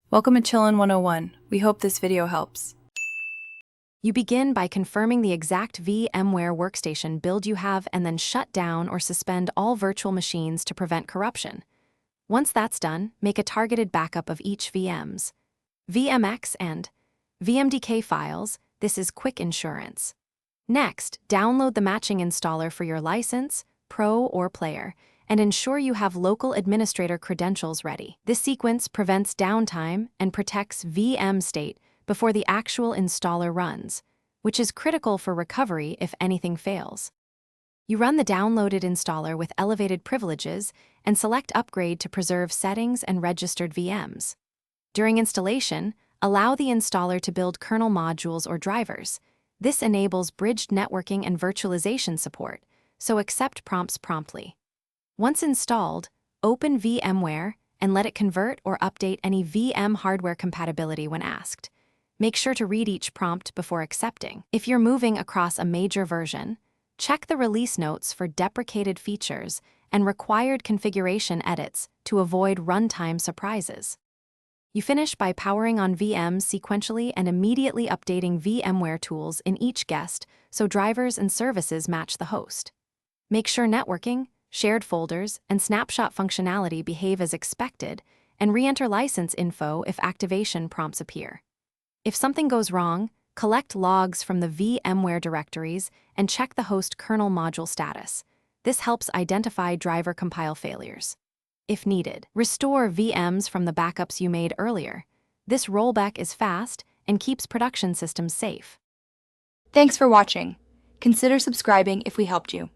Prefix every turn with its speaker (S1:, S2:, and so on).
S1: Welcome to Chillin' 101. We hope this video helps.
S2: You begin by confirming the exact VMware Workstation build you have and then shut down or suspend all virtual machines to prevent corruption. Once that's done, make a targeted backup of each VM's VMX and VMDK files. This is quick insurance. Next, download the matching installer for your license, Pro or Player, and ensure you have local administrator credentials ready. This sequence prevents downtime and protects VM state before the actual installer runs, which is critical for recovery if anything fails. You run the downloaded installer with elevated privileges and select Upgrade to preserve settings and registered VMs. During installation, allow the installer to build kernel modules or drivers. This enables bridged networking and virtualization support, so accept prompts promptly. Once installed, open VMware and let it convert or update any VM hardware compatibility when asked. Make sure to read each prompt before accepting. If you're moving across a major version, check the release notes for deprecated features and required configuration edits to avoid runtime surprises. You finish by powering on VMs sequentially and immediately updating VMware tools in each guest so drivers and services match the host. Make sure networking, shared folders, and snapshot functionality behave as expected, and re-enter license info if activation prompts appear. If something goes wrong, collect logs from the VMware directories and check the host kernel module status. This helps identify driver compile failures. If needed, restore VMs from the backups you made earlier. This rollback is fast and keeps production systems safe.
S3: Thanks for watching. Consider subscribing if we helped you.